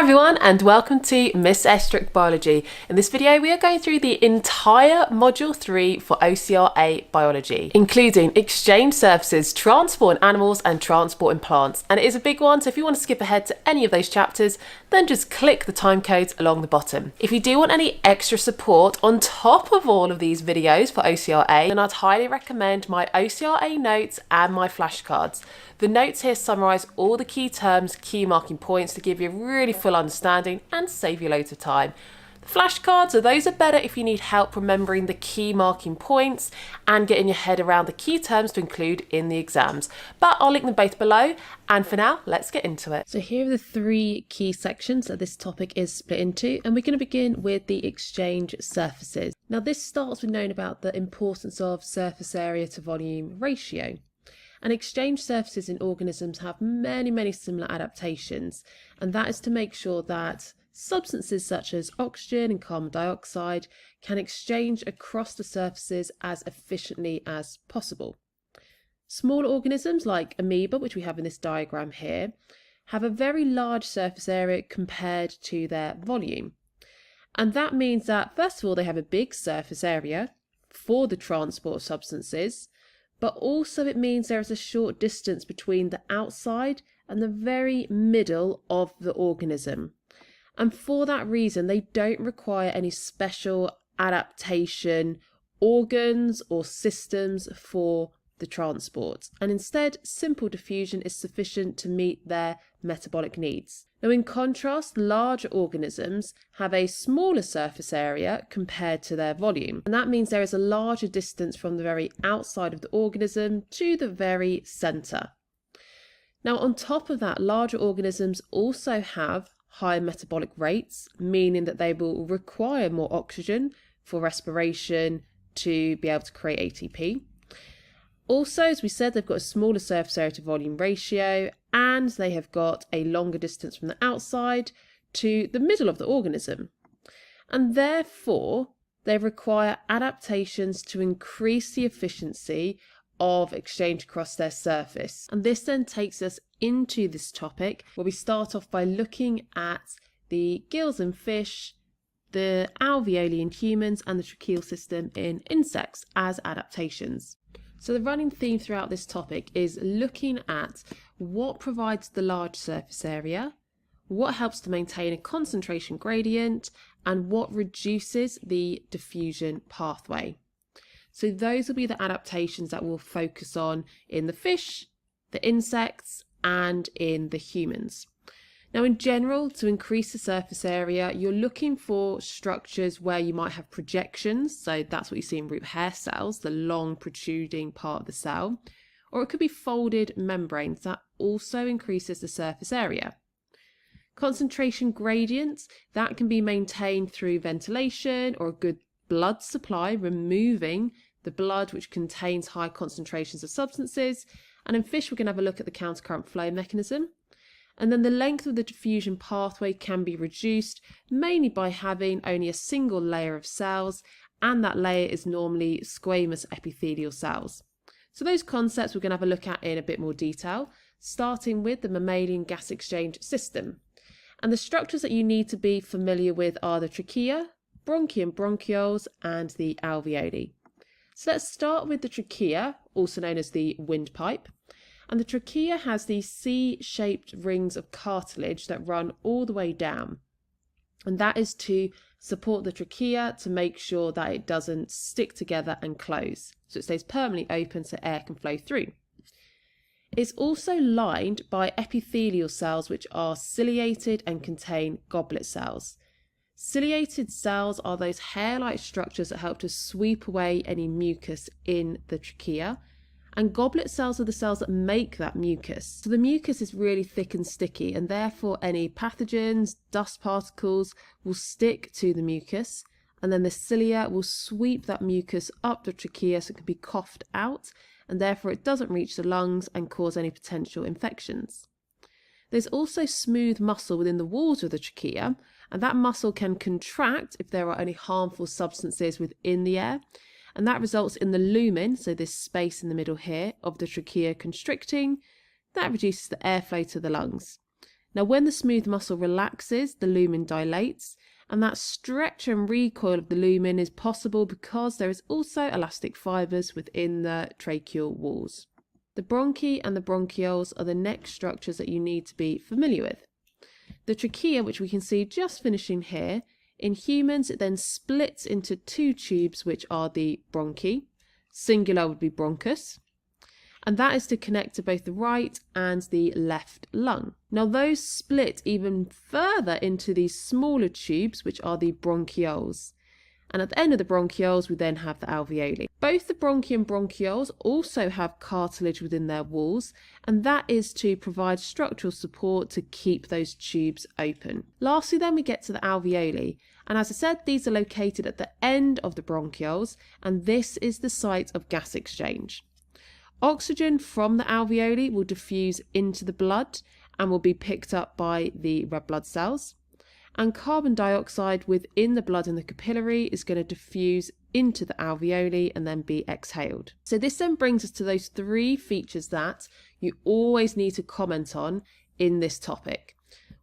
everyone and welcome to Miss Estruch Biology. In this video we are going through the entire Module 3 for OCR A Biology, including exchange surfaces, transport in animals and transport in plants. And it is a big one, so if you want to skip ahead to any of those chapters, then just click the time codes along the bottom. If you do want any extra support on top of all of these videos for OCR A, then I'd highly recommend my OCR A notes and my flashcards. The notes here summarise all the key terms, key marking points to give you a really full understanding and save you loads of time. The flashcards, those are better if you need help remembering the key marking points and getting your head around the key terms to include in the exams. But I'll link them both below, and for now, let's get into it. So here are the three key sections that this topic is split into, and we're going to begin with the exchange surfaces. Now this starts with knowing about the importance of surface area to volume ratio. And exchange surfaces in organisms have many similar adaptations, and that is to make sure that substances such as oxygen and carbon dioxide can exchange across the surfaces as efficiently as possible. Smaller organisms like amoeba, which we have in this diagram here, have a very large surface area compared to their volume. And that means that, first of all, they have a big surface area for the transport of substances, but also it means there is a short distance between the outside and the very middle of the organism. And for that reason, they don't require any special adaptation organs or systems for the transport. And instead, simple diffusion is sufficient to meet their metabolic needs. Now, in contrast, larger organisms have a smaller surface area compared to their volume. And that means there is a larger distance from the very outside of the organism to the very centre. Now, on top of that, larger organisms also have higher metabolic rates, meaning that they will require more oxygen for respiration to be able to create ATP. Also, as we said, they've got a smaller surface area to volume ratio, and they have got a longer distance from the outside to the middle of the organism. And therefore, they require adaptations to increase the efficiency of exchange across their surface. And this then takes us into this topic where we start off by looking at the gills in fish, the alveoli in humans, and the tracheal system in insects as adaptations. So the running theme throughout this topic is looking at what provides the large surface area, what helps to maintain a concentration gradient, and what reduces the diffusion pathway. So those will be the adaptations that we'll focus on in the fish, the insects, and in the humans. Now, in general, to increase the surface area, you're looking for structures where you might have projections. So that's what you see in root hair cells, the long protruding part of the cell. Or it could be folded membranes that also increases the surface area. Concentration gradients, that can be maintained through ventilation or a good blood supply, removing the blood which contains high concentrations of substances. And in fish, we're going to have a look at the countercurrent flow mechanism. And then the length of the diffusion pathway can be reduced mainly by having only a single layer of cells, and that layer is normally squamous epithelial cells. So those concepts we're going to have a look at in a bit more detail, starting with the mammalian gas exchange system. And the structures that you need to be familiar with are the trachea, bronchi and bronchioles, and the alveoli. So let's start with the trachea, also known as the windpipe. And the trachea has these C-shaped rings of cartilage that run all the way down. And that is to support the trachea to make sure that it doesn't stick together and close. So it stays permanently open so air can flow through. It's also lined by epithelial cells which are ciliated and contain goblet cells. Ciliated cells are those hair-like structures that help to sweep away any mucus in the trachea. And goblet cells are the cells that make that mucus. So the mucus is really thick and sticky, and therefore any pathogens, dust particles will stick to the mucus, and then the cilia will sweep that mucus up the trachea so it can be coughed out, and therefore it doesn't reach the lungs and cause any potential infections. There's also smooth muscle within the walls of the trachea, and that muscle can contract if there are any harmful substances within the air. And that results in the lumen, so this space in the middle here, of the trachea constricting. That reduces the airflow to the lungs. Now, when the smooth muscle relaxes, the lumen dilates, and that stretch and recoil of the lumen is possible because there is also elastic fibres within the tracheal walls. The bronchi and the bronchioles are the next structures that you need to be familiar with. The trachea, which we can see just finishing here, in humans it then splits into two tubes, which are the bronchi. Singular would be bronchus, and that is to connect to both the right and the left lung. Now those split even further into these smaller tubes, which are the bronchioles. And at the end of the bronchioles, we then have the alveoli. Both the bronchi and bronchioles also have cartilage within their walls, and that is to provide structural support to keep those tubes open. Lastly, then we get to the alveoli. And as I said, these are located at the end of the bronchioles, and this is the site of gas exchange. Oxygen from the alveoli will diffuse into the blood and will be picked up by the red blood cells. And carbon dioxide within the blood in the capillary is going to diffuse into the alveoli and then be exhaled. So this then brings us to those three features that you always need to comment on in this topic.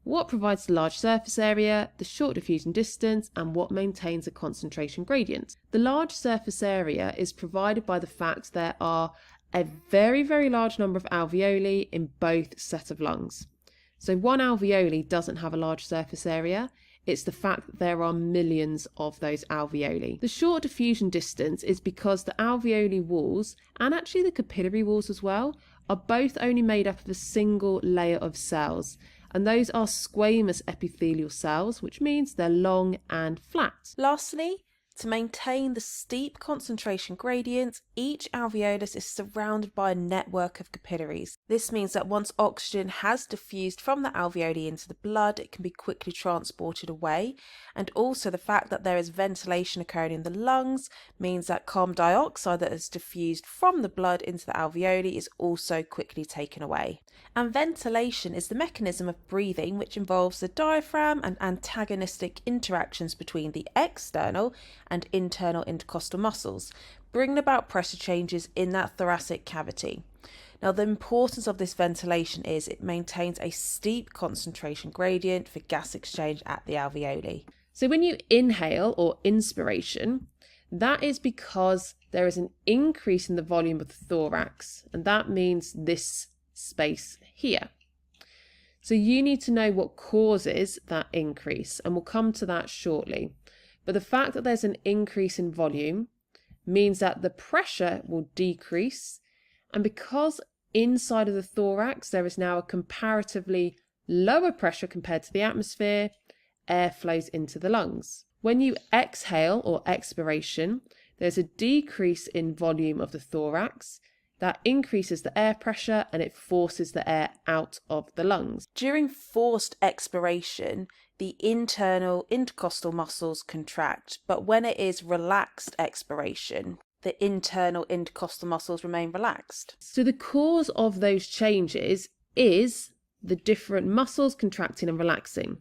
What provides the large surface area, the short diffusion distance, and what maintains a concentration gradient. The large surface area is provided by the fact there are a very, very large number of alveoli in both set of lungs. So one alveoli doesn't have a large surface area. It's the fact that there are millions of those alveoli. The short diffusion distance is because the alveoli walls, and actually the capillary walls as well, are both only made up of a single layer of cells. And those are squamous epithelial cells, which means they're long and flat. Lastly, to maintain the steep concentration gradient, each alveolus is surrounded by a network of capillaries. This means that once oxygen has diffused from the alveoli into the blood, it can be quickly transported away. And also the fact that there is ventilation occurring in the lungs means that carbon dioxide that is diffused from the blood into the alveoli is also quickly taken away. And ventilation is the mechanism of breathing which involves the diaphragm and antagonistic interactions between the external and internal intercostal muscles, bringing about pressure changes in that thoracic cavity. Now, the importance of this ventilation is it maintains a steep concentration gradient for gas exchange at the alveoli. So when you inhale or inspiration, that is because there is an increase in the volume of the thorax, and that means this space here. So you need to know what causes that increase, and we'll come to that shortly. But the fact that there's an increase in volume means that the pressure will decrease, and because inside of the thorax there is now a comparatively lower pressure compared to the atmosphere, air flows into the lungs. When you exhale or expiration, there's a decrease in volume of the thorax. That increases the air pressure and it forces the air out of the lungs. During forced expiration, the internal intercostal muscles contract, but when it is relaxed expiration, the internal intercostal muscles remain relaxed. So the cause of those changes is the different muscles contracting and relaxing.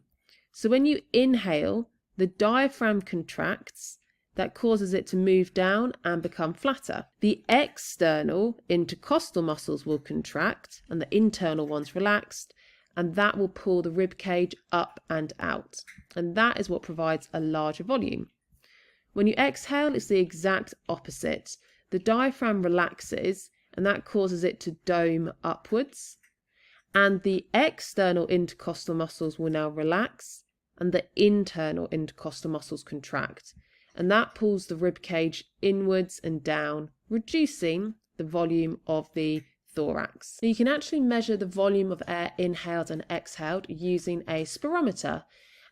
So when you inhale, the diaphragm contracts. That causes it to move down and become flatter. The external intercostal muscles will contract and the internal ones relaxed, and that will pull the rib cage up and out. And that is what provides a larger volume. When you exhale, it's the exact opposite. The diaphragm relaxes and that causes it to dome upwards, and the external intercostal muscles will now relax and the internal intercostal muscles contract. And that pulls the rib cage inwards and down, reducing the volume of the thorax. You can actually measure the volume of air inhaled and exhaled using a spirometer.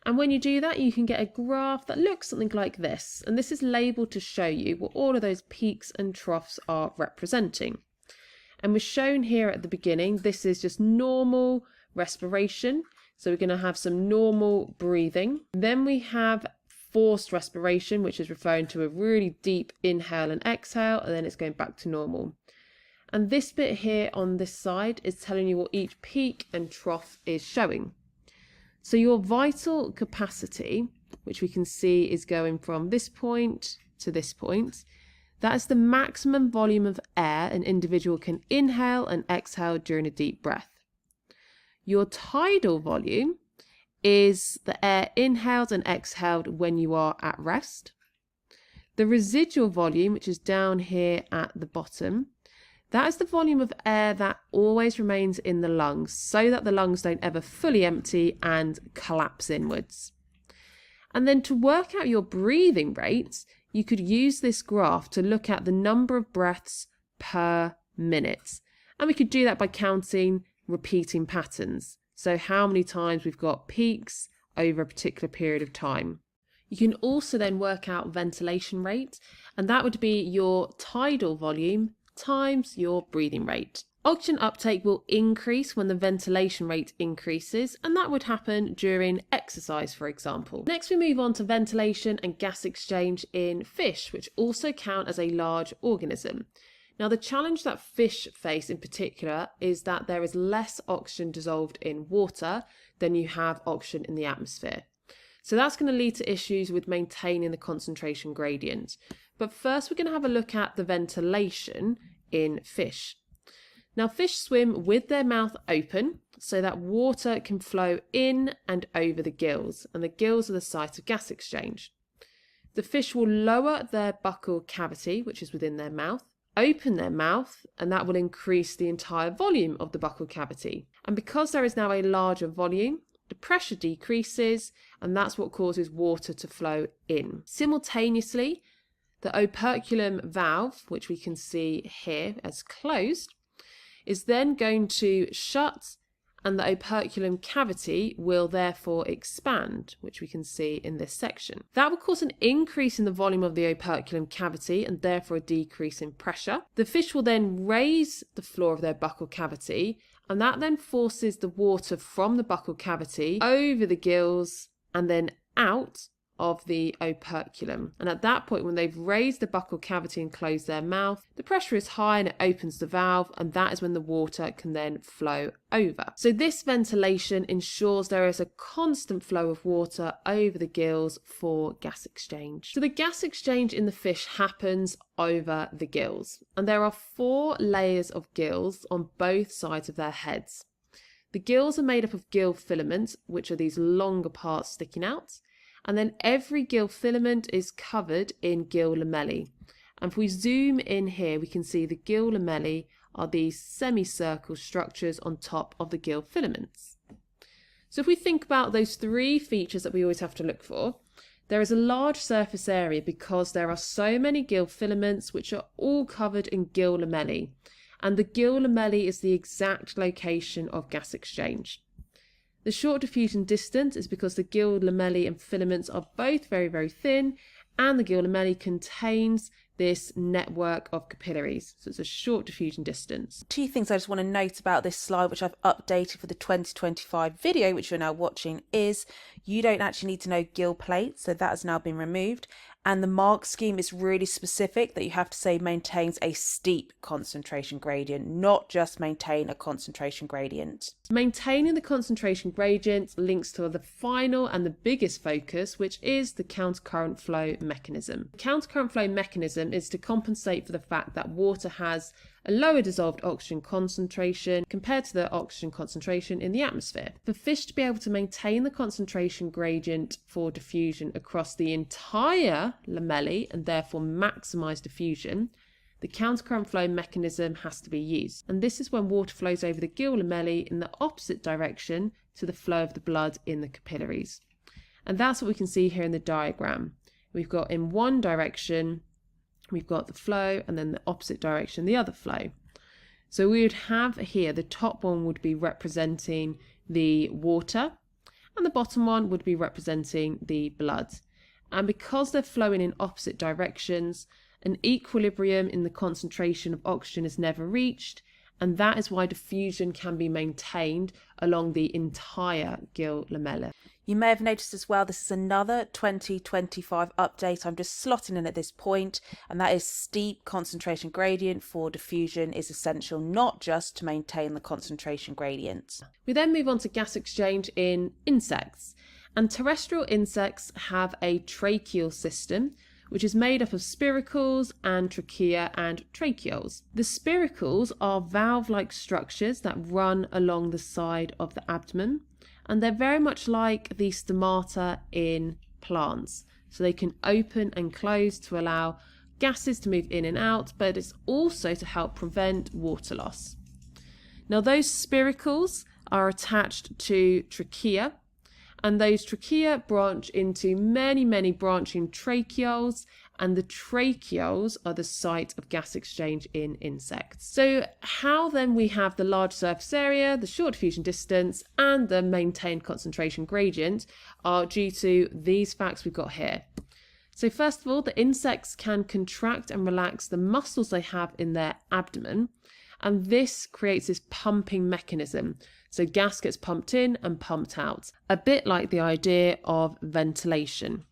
And when you do that, you can get a graph that looks something like this. And this is labelled to show you what all of those peaks and troughs are representing. And we're shown here at the beginning, this is just normal respiration. So we're going to have some normal breathing. Then we have forced respiration, which is referring to a really deep inhale and exhale, and then it's going back to normal. And this bit here on this side is telling you what each peak and trough is showing. So your vital capacity, which we can see is going from this point to this point, that is the maximum volume of air an individual can inhale and exhale during a deep breath. Your tidal volume is the air inhaled and exhaled when you are at rest. The residual volume, which is down here at the bottom, that is the volume of air that always remains in the lungs so that the lungs don't ever fully empty and collapse inwards. And then to work out your breathing rates, you could use this graph to look at the number of breaths per minute. And we could do that by counting repeating patterns. So how many times we've got peaks over a particular period of time. You can also then work out ventilation rate, and that would be your tidal volume times your breathing rate. Oxygen uptake will increase when the ventilation rate increases, and that would happen during exercise, for example. Next, we move on to ventilation and gas exchange in fish, which also count as a large organism. Now, the challenge that fish face in particular is that there is less oxygen dissolved in water than you have oxygen in the atmosphere. So that's going to lead to issues with maintaining the concentration gradient. But first, we're going to have a look at the ventilation in fish. Now, fish swim with their mouth open so that water can flow in and over the gills, and the gills are the site of gas exchange. The fish will lower their buccal cavity, which is within their mouth, open their mouth, and that will increase the entire volume of the buccal cavity. And because there is now a larger volume, the pressure decreases, and that's what causes water to flow in. Simultaneously, the operculum valve, which we can see here as closed, is then going to shut, and the operculum cavity will therefore expand, which we can see in this section. That will cause an increase in the volume of the operculum cavity and therefore a decrease in pressure. The fish will then raise the floor of their buccal cavity, and that then forces the water from the buccal cavity over the gills and then out of the operculum. And at that point, when they've raised the buccal cavity and closed their mouth, the pressure is high and it opens the valve, and that is when the water can then flow over. So this ventilation ensures there is a constant flow of water over the gills for gas exchange. So the gas exchange in the fish happens over the gills, and there are 4 layers of gills on both sides of their heads. The gills are made up of gill filaments, which are these longer parts sticking out. And then every gill filament is covered in gill lamellae. And if we zoom in here, we can see the gill lamellae are these semicircle structures on top of the gill filaments. So if we think about those 3 features that we always have to look for, there is a large surface area because there are so many gill filaments which are all covered in gill lamellae. And the gill lamellae is the exact location of gas exchange. The short diffusion distance is because the gill lamellae and filaments are both very, very thin, and the gill lamellae contains this network of capillaries. So it's a short diffusion distance. 2 things I just want to note about this slide, which I've updated for the 2025 video, which you're now watching, is you don't actually need to know gill plates, so that has now been removed. And the mark scheme is really specific that you have to say maintains a steep concentration gradient, not just maintain a concentration gradient. Maintaining the concentration gradient links to the final and the biggest focus, which is the countercurrent flow mechanism. The countercurrent flow mechanism is to compensate for the fact that water has a lower dissolved oxygen concentration compared to the oxygen concentration in the atmosphere. For fish to be able to maintain the concentration gradient for diffusion across the entire lamellae and therefore maximize diffusion, the countercurrent flow mechanism has to be used. And this is when water flows over the gill lamellae in the opposite direction to the flow of the blood in the capillaries. And that's what we can see here in the diagram. We've got in one direction, we've got the flow, and then the opposite direction, the other flow. So we would have here, the top one would be representing the water, and the bottom one would be representing the blood. And because they're flowing in opposite directions, an equilibrium in the concentration of oxygen is never reached, and that is why diffusion can be maintained along the entire gill lamella. You may have noticed as well, this is another 2025 update I'm just slotting in at this point, and that is steep concentration gradient for diffusion is essential not just to maintain the concentration gradient. We then move on to gas exchange in insects, and terrestrial insects have a tracheal system, which is made up of spiracles and trachea and tracheoles. The spiracles are valve-like structures that run along the side of the abdomen, and they're very much like the stomata in plants. So they can open and close to allow gases to move in and out, but it's also to help prevent water loss. Now those spiracles are attached to trachea, and those trachea branch into many branching tracheoles, and the tracheoles are the site of gas exchange in insects. So how then we have the large surface area, the short diffusion distance, and the maintained concentration gradient are due to these facts we've got here. So first of all, the insects can contract and relax the muscles they have in their abdomen, and this creates this pumping mechanism. So gas gets pumped in and pumped out, a bit like the idea of ventilation.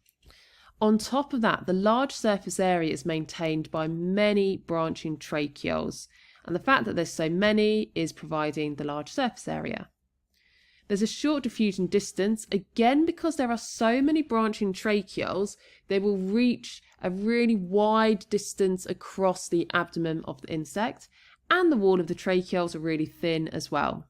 On top of that, the large surface area is maintained by many branching tracheoles, and the fact that there's so many is providing the large surface area. There's a short diffusion distance, again because there are so many branching tracheoles, they will reach a really wide distance across the abdomen of the insect, and the wall of the tracheoles are really thin as well.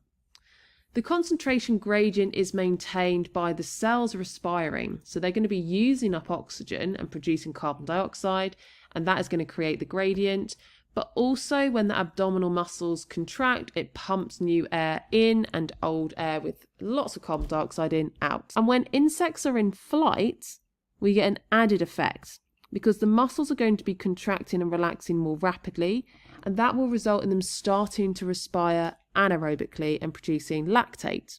The concentration gradient is maintained by the cells respiring, so they're going to be using up oxygen and producing carbon dioxide, and that is going to create the gradient. But also when the abdominal muscles contract, it pumps new air in and old air with lots of carbon dioxide in, out. And when insects are in flight, we get an added effect because the muscles are going to be contracting and relaxing more rapidly, and that will result in them starting to respire anaerobically and producing lactate.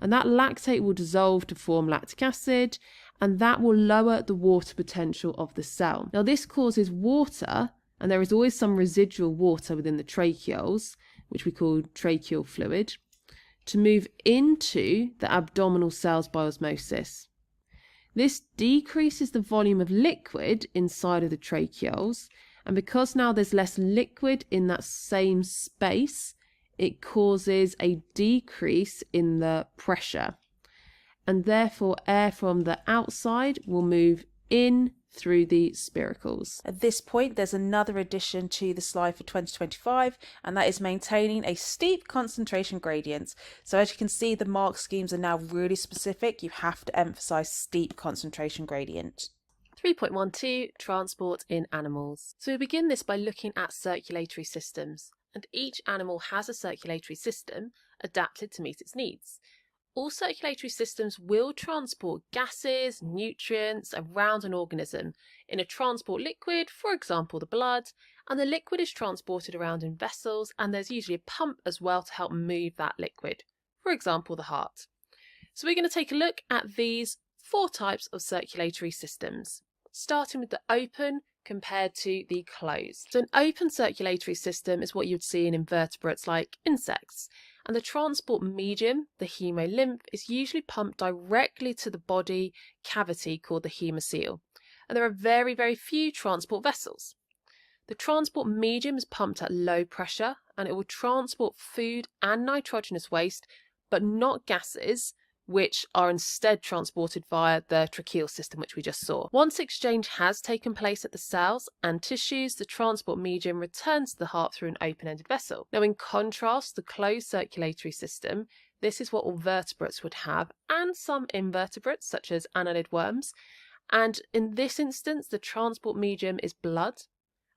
And that lactate will dissolve to form lactic acid, and that will lower the water potential of the cell. Now this causes water, and there is always some residual water within the tracheoles, which we call tracheal fluid, to move into the abdominal cells by osmosis. This decreases the volume of liquid inside of the tracheoles, and because now there's less liquid in that same space, it causes a decrease in the pressure, and therefore air from the outside will move in through the spiracles. At this point, there's another addition to the slide for 2025, and that is maintaining a steep concentration gradient. So as you can see, the mark schemes are now really specific. You have to emphasize steep concentration gradient. 3.12 Transport in animals. So we begin this by looking at circulatory systems, and each animal has a circulatory system adapted to meet its needs. All circulatory systems will transport gases, nutrients around an organism in a transport liquid, for example the blood, and the liquid is transported around in vessels, and there's usually a pump as well to help move that liquid, for example the heart. So we're going to take a look at these 4 types of circulatory systems, starting with the open compared to the closed. So an open circulatory system is what you'd see in invertebrates like insects. And the transport medium, the hemolymph, is usually pumped directly to the body cavity called the hemocoel. And there are very few transport vessels. The transport medium is pumped at low pressure, and it will transport food and nitrogenous waste, but not gases, which are instead transported via the tracheal system, which we just saw. Once exchange has taken place at the cells and tissues, the transport medium returns to the heart through an open-ended vessel. Now, in contrast, the closed circulatory system, this is what all vertebrates would have, and some invertebrates, such as annelid worms. And in this instance, the transport medium is blood,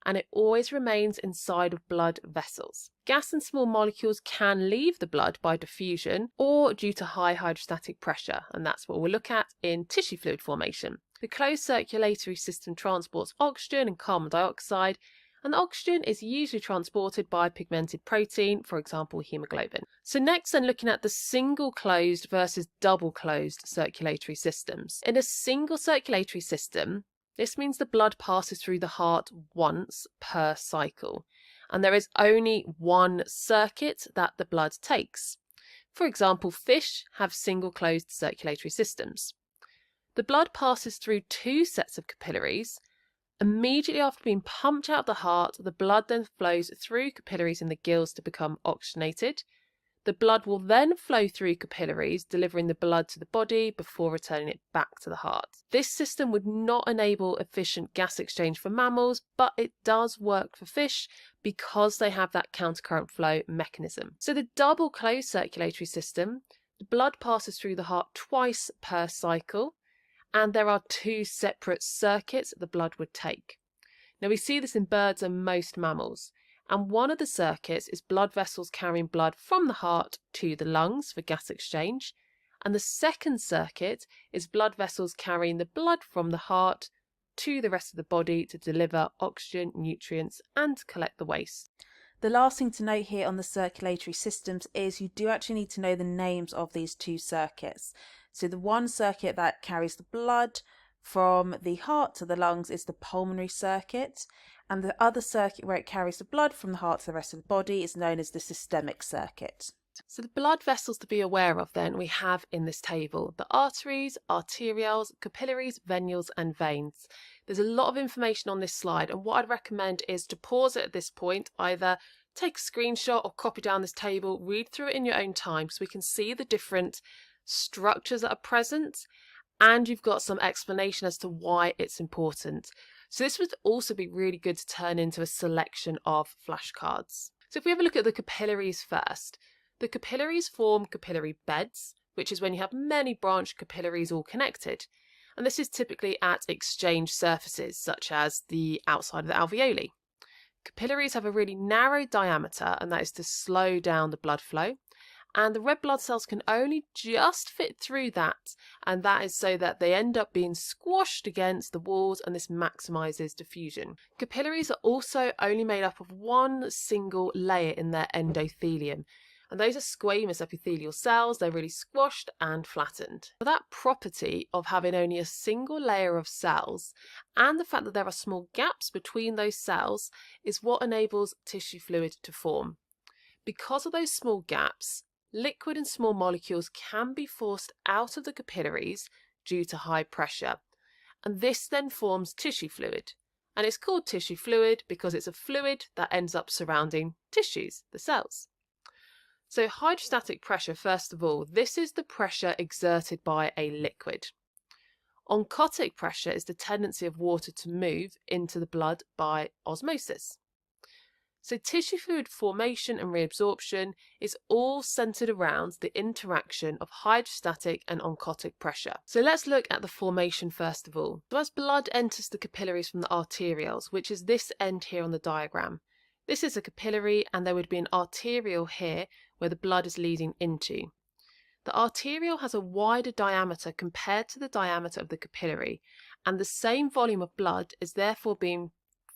and it always remains inside of blood vessels. Gas and small molecules can leave the blood by diffusion or due to high hydrostatic pressure, and that's what we'll look at in tissue fluid formation. The closed circulatory system transports oxygen and carbon dioxide, and the oxygen is usually transported by pigmented protein, for example hemoglobin. So next then, looking at the single closed versus double closed circulatory systems. In a single circulatory system, this means the blood passes through the heart once per cycle, and there is only one circuit that the blood takes. For example, fish have single closed circulatory systems. The blood passes through 2 sets of capillaries. Immediately after being pumped out of the heart, the blood then flows through capillaries in the gills to become oxygenated. The blood will then flow through capillaries, delivering the blood to the body before returning it back to the heart. This system would not enable efficient gas exchange for mammals, but it does work for fish because they have that countercurrent flow mechanism. So the double closed circulatory system, the blood passes through the heart twice per cycle, and there are two separate circuits the blood would take. Now we see this in birds and most mammals. And one of the circuits is blood vessels carrying blood from the heart to the lungs for gas exchange. And the second circuit is blood vessels carrying the blood from the heart to the rest of the body to deliver oxygen, nutrients, and collect the waste. The last thing to note here on the circulatory systems is you do actually need to know the names of these two circuits. So the one circuit that carries the blood from the heart to the lungs is the pulmonary circuit, and the other circuit where it carries the blood from the heart to the rest of the body is known as the systemic circuit. So the blood vessels to be aware of then we have in this table: the arteries, arterioles, capillaries, venules and veins. There's a lot of information on this slide, and what I'd recommend is to pause it at this point, either take a screenshot or copy down this table, read through it in your own time so we can see the different structures that are present, and you've got some explanation as to why it's important. So this would also be really good to turn into a selection of flashcards. So if we have a look at the capillaries first, the capillaries form capillary beds, which is when you have many branched capillaries all connected. And this is typically at exchange surfaces, such as the outside of the alveoli. Capillaries have a really narrow diameter, and that is to slow down the blood flow. And the red blood cells can only just fit through that, and that is so that they end up being squashed against the walls, and this maximizes diffusion. Capillaries are also only made up of one single layer in their endothelium, and those are squamous epithelial cells. They're really squashed and flattened. But that property of having only a single layer of cells and the fact that there are small gaps between those cells is what enables tissue fluid to form. Because of those small gaps, liquid and small molecules can be forced out of the capillaries due to high pressure, and this then forms tissue fluid. And it's called tissue fluid because it's a fluid that ends up surrounding tissues, the cells. So hydrostatic pressure, first of all, this is the pressure exerted by a liquid. Oncotic pressure is the tendency of water to move into the blood by osmosis. So tissue fluid formation and reabsorption is all centered around the interaction of hydrostatic and oncotic pressure. So let's look at the formation first of all. So as blood enters the capillaries from the arterioles, which is this end here on the diagram, this is a capillary and there would be an arteriole here where the blood is leading into. The arteriole has a wider diameter compared to the diameter of the capillary, and the same volume of blood is therefore being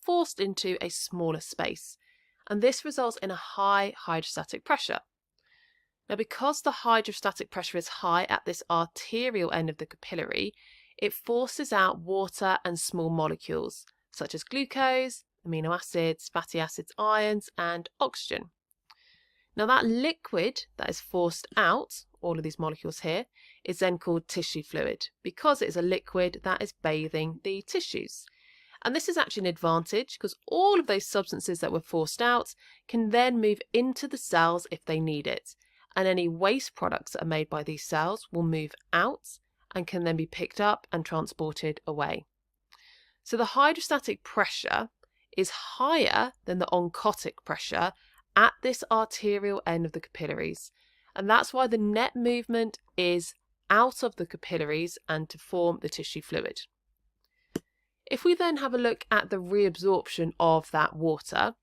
forced into a smaller space. And this results in a high hydrostatic pressure. Now, because the hydrostatic pressure is high at this arterial end of the capillary, it forces out water and small molecules, such as glucose, amino acids, fatty acids, ions, and oxygen. Now, that liquid that is forced out, all of these molecules here, is then called tissue fluid, because it is a liquid that is bathing the tissues. And this is actually an advantage because all of those substances that were forced out can then move into the cells if they need it. And any waste products that are made by these cells will move out and can then be picked up and transported away. So the hydrostatic pressure is higher than the oncotic pressure at this arterial end of the capillaries. And that's why the net movement is out of the capillaries and to form the tissue fluid. If we then have a look at the reabsorption of that water,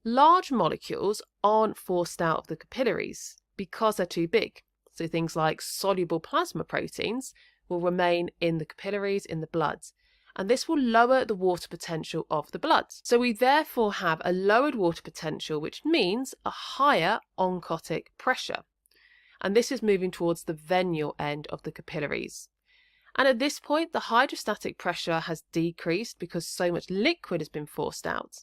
large molecules aren't forced out of the capillaries because they're too big. So things like soluble plasma proteins will remain in the capillaries in the blood, and this will lower the water potential of the blood. So we therefore have a lowered water potential, which means a higher oncotic pressure. And this is moving towards the venule end of the capillaries. And at this point, the hydrostatic pressure has decreased because so much liquid has been forced out.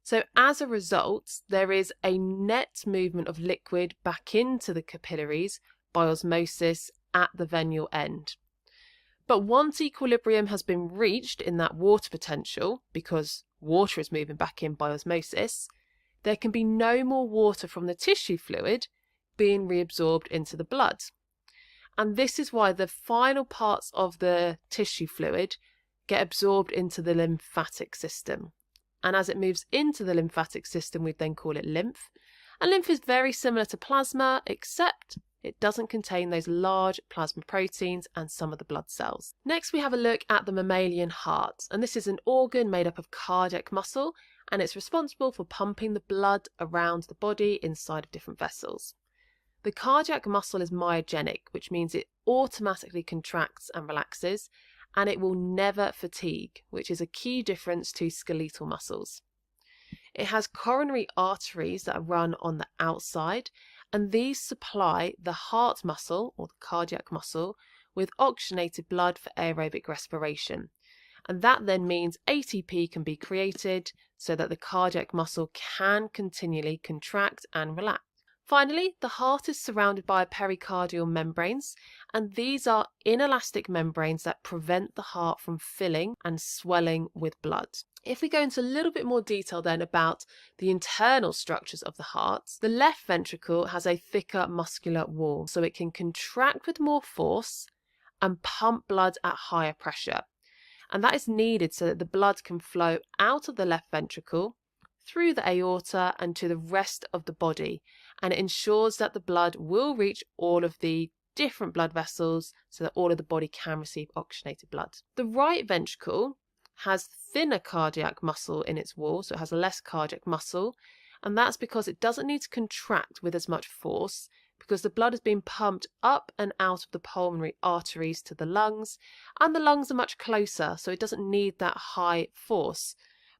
So as a result, there is a net movement of liquid back into the capillaries by osmosis at the venule end. But once equilibrium has been reached in that water potential, because water is moving back in by osmosis, there can be no more water from the tissue fluid being reabsorbed into the blood. And this is why the final parts of the tissue fluid get absorbed into the lymphatic system. And as it moves into the lymphatic system, we then call it lymph. And lymph is very similar to plasma, except it doesn't contain those large plasma proteins and some of the blood cells. Next, we have a look at the mammalian heart. And this is an organ made up of cardiac muscle, and it's responsible for pumping the blood around the body inside of different vessels. The cardiac muscle is myogenic, which means it automatically contracts and relaxes, and it will never fatigue, which is a key difference to skeletal muscles. It has coronary arteries that run on the outside, and these supply the heart muscle, or the cardiac muscle, with oxygenated blood for aerobic respiration. And that then means ATP can be created so that the cardiac muscle can continually contract and relax. Finally, the heart is surrounded by pericardial membranes, and these are inelastic membranes that prevent the heart from filling and swelling with blood. If we go into a little bit more detail then about the internal structures of the heart, the left ventricle has a thicker muscular wall, so it can contract with more force and pump blood at higher pressure. And that is needed so that the blood can flow out of the left ventricle, through the aorta and to the rest of the body, and it ensures that the blood will reach all of the different blood vessels so that all of the body can receive oxygenated blood. The right ventricle has thinner cardiac muscle in its wall, so it has less cardiac muscle, and that's because it doesn't need to contract with as much force because the blood is being pumped up and out of the pulmonary arteries to the lungs, and the lungs are much closer, so it doesn't need that high force.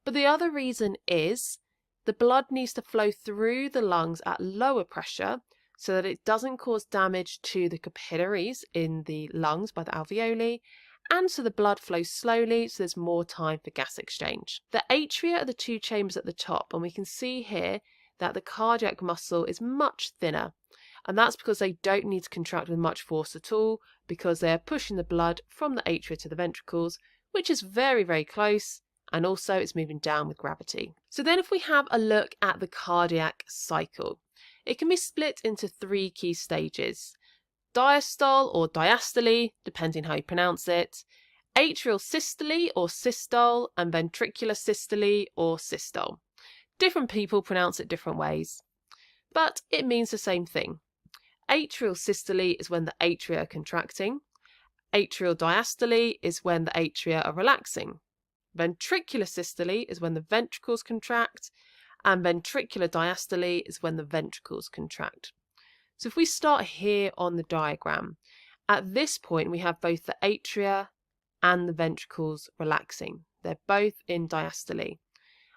But the other reason is the blood needs to flow through the lungs at lower pressure so that it doesn't cause damage to the capillaries in the lungs by the alveoli, and so the blood flows slowly so there's more time for gas exchange. The atria are the two chambers at the top, and we can see here that the cardiac muscle is much thinner, and that's because they don't need to contract with much force at all because they are pushing the blood from the atria to the ventricles, which is very, very close. And also it's moving down with gravity. So then if we have a look at the cardiac cycle, it can be split into three key stages: diastole or diastole, depending how you pronounce it, atrial systole or systole, and ventricular systole or systole. Different people pronounce it different ways, but it means the same thing. Atrial systole is when the atria are contracting. Atrial diastole is when the atria are relaxing. Ventricular systole is when the ventricles contract, and ventricular diastole is when the ventricles contract. So if we start here on the diagram, at this point we have both the atria and the ventricles relaxing. They're both in diastole.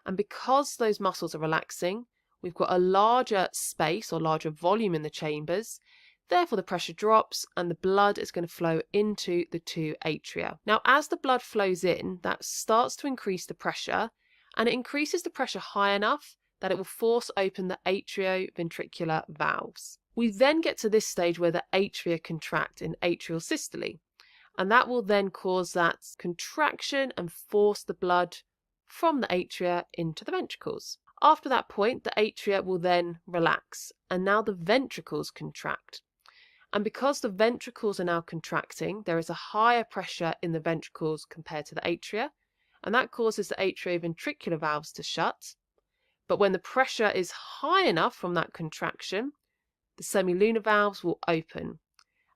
And because those muscles are relaxing, we've got a larger space or larger volume in the chambers. Therefore, the pressure drops and the blood is going to flow into the two atria. Now, as the blood flows in, that starts to increase the pressure, and it increases the pressure high enough that it will force open the atrioventricular valves. We then get to this stage where the atria contract in atrial systole, and that will then cause that contraction and force the blood from the atria into the ventricles. After that point, the atria will then relax, and now the ventricles contract. And because the ventricles are now contracting, there is a higher pressure in the ventricles compared to the atria, and that causes the atrioventricular valves to shut. But when the pressure is high enough from that contraction, the semilunar valves will open,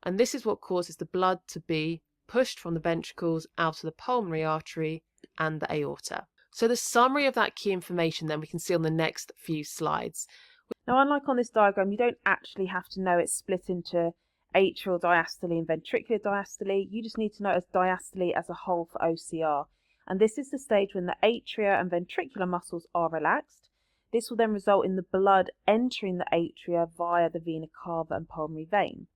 and this is what causes the blood to be pushed from the ventricles out of the pulmonary artery and the aorta. So the summary of that key information then we can see on the next few slides. Now, unlike on this diagram, you don't actually have to know it's split into atrial diastole and ventricular diastole. You just need to know it as diastole as a whole for OCR. And this is the stage when the atria and ventricular muscles are relaxed. This will then result in the blood entering the atria via the vena cava and pulmonary vein.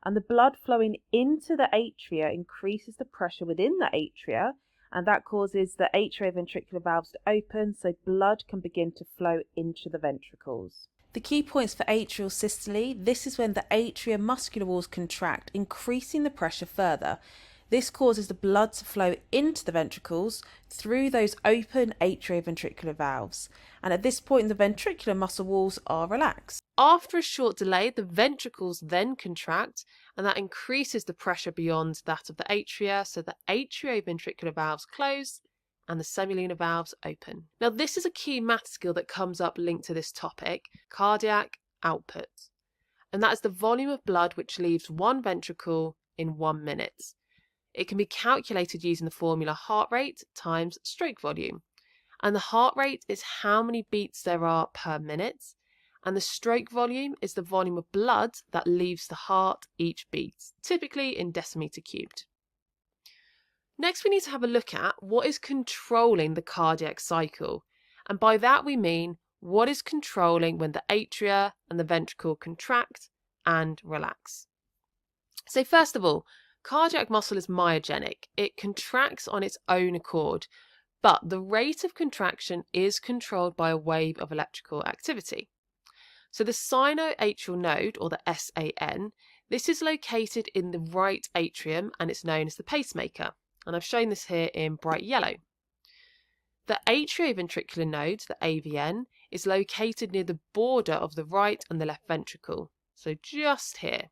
And the blood flowing into the atria increases the pressure within the atria, and that causes the atrioventricular valves to open so blood can begin to flow into the ventricles. The key points for atrial systole: this is when the atria muscular walls contract, increasing the pressure further. This causes the blood to flow into the ventricles through those open atrioventricular valves, and at this point the ventricular muscle walls are relaxed. After a short delay, the ventricles then contract, and that increases the pressure beyond that of the atria, so the atrioventricular valves close and the semilunar valves open. Now, this is a key math skill that comes up linked to this topic, cardiac output, and that is the volume of blood which leaves one ventricle in 1 minute. It can be calculated using the formula heart rate times stroke volume, and the heart rate is how many beats there are per minute, and the stroke volume is the volume of blood that leaves the heart each beat, typically in decimeter cubed. Next, we need to have a look at what is controlling the cardiac cycle, and by that we mean what is controlling when the atria and the ventricle contract and relax. So first of all, cardiac muscle is myogenic. It contracts on its own accord, but the rate of contraction is controlled by a wave of electrical activity. So the sinoatrial node, or the SAN, this is located in the right atrium and it's known as the pacemaker. And I've shown this here in bright yellow. The atrioventricular node, the AVN, is located near the border of the right and the left ventricle, so just here.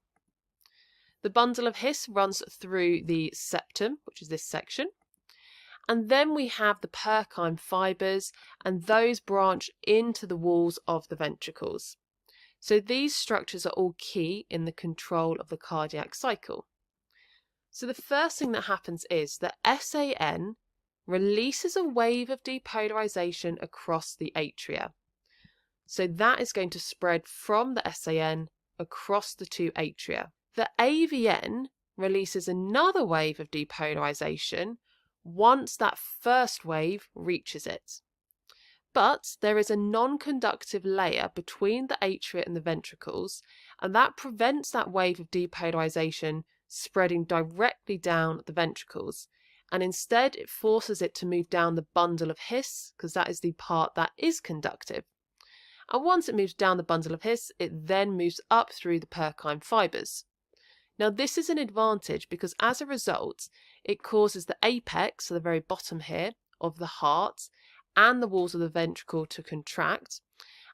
The bundle of His runs through the septum, which is this section. And then we have the Purkinje fibres, and those branch into the walls of the ventricles. So these structures are all key in the control of the cardiac cycle. So the first thing that happens is that SAN releases a wave of depolarization across the atria. So that is going to spread from the SAN across the two atria. The AVN releases another wave of depolarization once that first wave reaches it. But there is a non-conductive layer between the atria and the ventricles, and that prevents that wave of depolarization spreading directly down the ventricles, and instead it forces it to move down the bundle of His, because that is the part that is conductive. And once it moves down the bundle of His, it then moves up through the Purkinje fibres. Now this is an advantage because as a result, it causes the apex, so the very bottom here, of the heart and the walls of the ventricle to contract,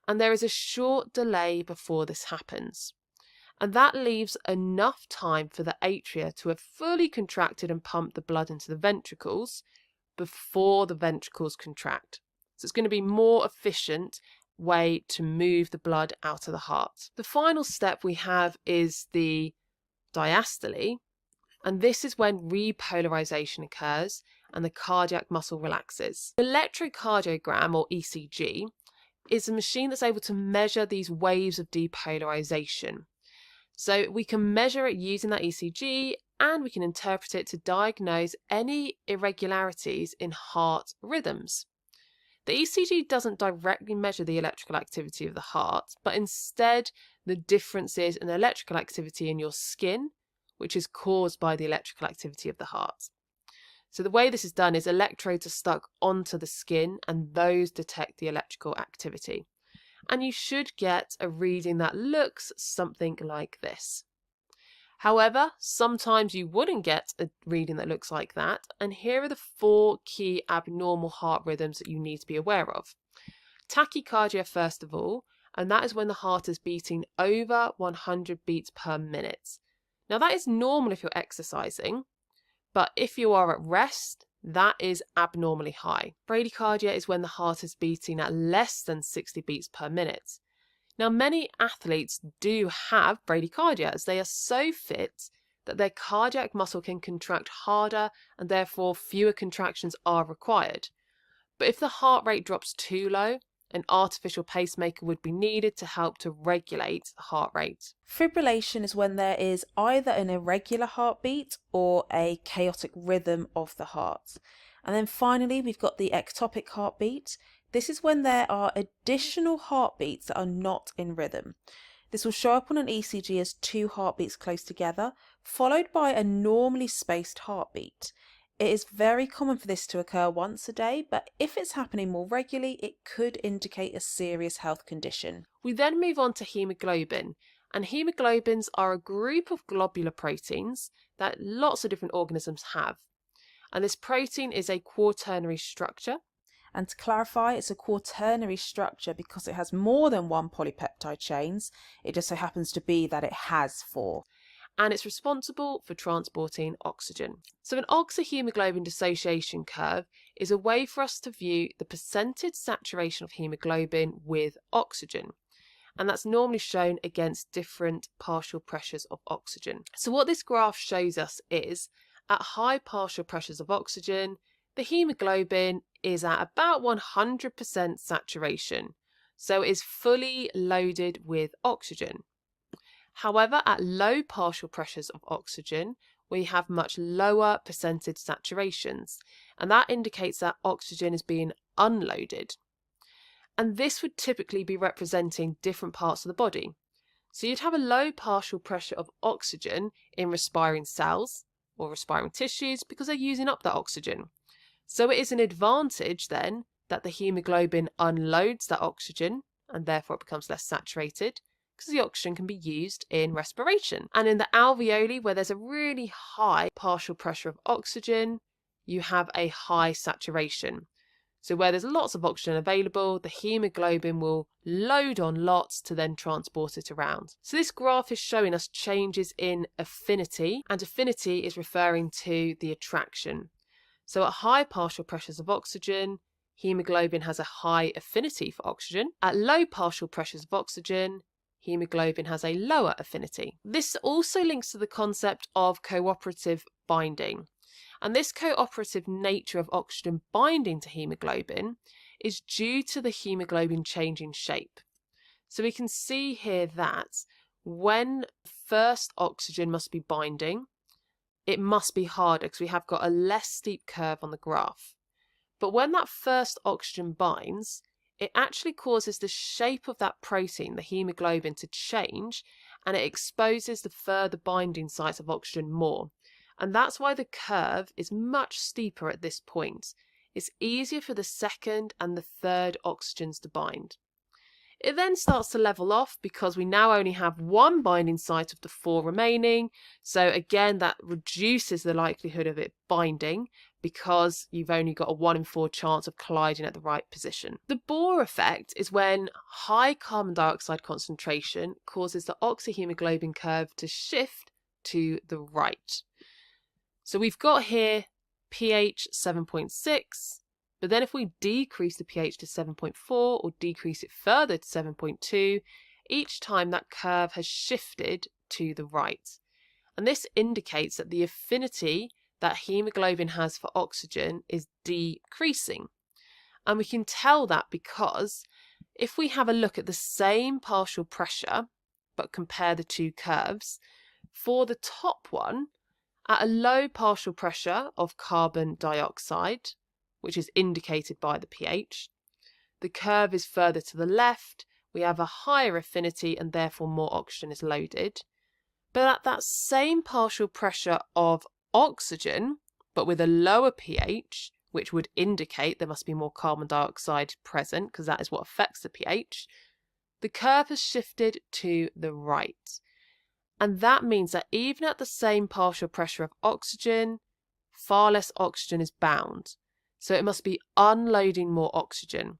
and there is a short delay before this happens. And that leaves enough time for the atria to have fully contracted and pumped the blood into the ventricles before the ventricles contract. So it's going to be a more efficient way to move the blood out of the heart. The final step we have is the diastole, and this is when repolarization occurs and the cardiac muscle relaxes. The electrocardiogram, or ECG, is a machine that's able to measure these waves of depolarization. So we can measure it using that ECG, and we can interpret it to diagnose any irregularities in heart rhythms. The ECG doesn't directly measure the electrical activity of the heart, but instead the differences in electrical activity in your skin, which is caused by the electrical activity of the heart. So the way this is done is electrodes are stuck onto the skin, and those detect the electrical activity. And you should get a reading that looks something like this. However, sometimes you wouldn't get a reading that looks like that, and here are the 4 key abnormal heart rhythms that you need to be aware of. Tachycardia first of all, and that is when the heart is beating over 100 beats per minute. Now that is normal if you're exercising, but if you are at rest, that is abnormally high. Bradycardia is when the heart is beating at less than 60 beats per minute. Now, many athletes do have bradycardia as they are so fit that their cardiac muscle can contract harder and therefore fewer contractions are required. But if the heart rate drops too low, an artificial pacemaker would be needed to help to regulate the heart rate. Fibrillation is when there is either an irregular heartbeat or a chaotic rhythm of the heart. And then finally, we've got the ectopic heartbeat. This is when there are additional heartbeats that are not in rhythm. This will show up on an ECG as 2 heartbeats close together, followed by a normally spaced heartbeat. It is very common for this to occur once a day, but if it's happening more regularly, it could indicate a serious health condition. We then move on to hemoglobin, And hemoglobins are a group of globular proteins that lots of different organisms have. And this protein is a quaternary structure. And to clarify, it's a quaternary structure because it has more than one polypeptide chains. It just so happens to be that it has 4. And it's responsible for transporting oxygen. So an oxyhemoglobin dissociation curve is a way for us to view the percentage saturation of hemoglobin with oxygen. And that's normally shown against different partial pressures of oxygen. So what this graph shows us is, at high partial pressures of oxygen, the hemoglobin is at about 100% saturation, so it is fully loaded with oxygen. However, at low partial pressures of oxygen, we have much lower percentage saturations, and that indicates that oxygen is being unloaded. And this would typically be representing different parts of the body. So you'd have a low partial pressure of oxygen in respiring cells or respiring tissues because they're using up that oxygen. So it is an advantage then that the hemoglobin unloads that oxygen and therefore it becomes less saturated because the oxygen can be used in respiration. And in the alveoli, where there's a really high partial pressure of oxygen, you have a high saturation. So where there's lots of oxygen available, the hemoglobin will load on lots to then transport it around. So this graph is showing us changes in affinity, and affinity is referring to the attraction. So at high partial pressures of oxygen, hemoglobin has a high affinity for oxygen. At low partial pressures of oxygen, hemoglobin has a lower affinity. This also links to the concept of cooperative binding. And this cooperative nature of oxygen binding to hemoglobin is due to the hemoglobin changing shape. So we can see here that when first oxygen must be binding, it must be harder because we have got a less steep curve on the graph. But when that first oxygen binds, it actually causes the shape of that protein, the hemoglobin, to change, and it exposes the further binding sites of oxygen more. And that's why the curve is much steeper at this point. It's easier for the second and the third oxygens to bind. It then starts to level off because we now only have one binding site of the 4 remaining. So again, that reduces the likelihood of it binding because you've only got a 1 in 4 chance of colliding at the right position. The Bohr effect is when high carbon dioxide concentration causes the oxyhemoglobin curve to shift to the right. So we've got here pH 7.6, but then if we decrease the pH to 7.4 or decrease it further to 7.2, each time that curve has shifted to the right. And this indicates that the affinity that hemoglobin has for oxygen is decreasing. And we can tell that because if we have a look at the same partial pressure, but compare the two curves, for the top one, at a low partial pressure of carbon dioxide, which is indicated by the pH, the curve is further to the left, we have a higher affinity and therefore more oxygen is loaded. But at that same partial pressure of oxygen, but with a lower pH, which would indicate there must be more carbon dioxide present because that is what affects the pH, the curve has shifted to the right. And that means that even at the same partial pressure of oxygen, far less oxygen is bound. So it must be unloading more oxygen.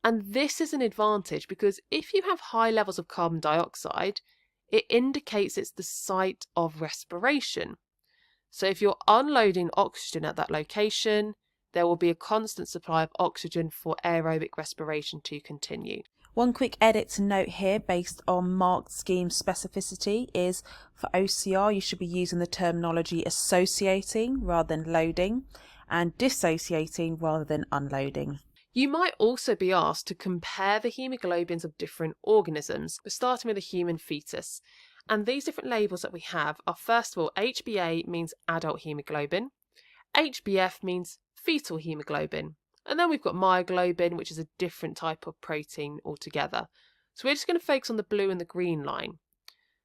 And this is an advantage because if you have high levels of carbon dioxide, it indicates it's the site of respiration. So if you're unloading oxygen at that location, there will be a constant supply of oxygen for aerobic respiration to continue. One quick edit to note here based on marked scheme specificity is for OCR you should be using the terminology associating rather than loading and dissociating rather than unloading. You might also be asked to compare the hemoglobins of different organisms. We're starting with a human fetus. And these different labels that we have are, first of all, HbA means adult hemoglobin, HbF means fetal hemoglobin, and then we've got myoglobin, which is a different type of protein altogether. So we're just going to focus on the blue and the green line.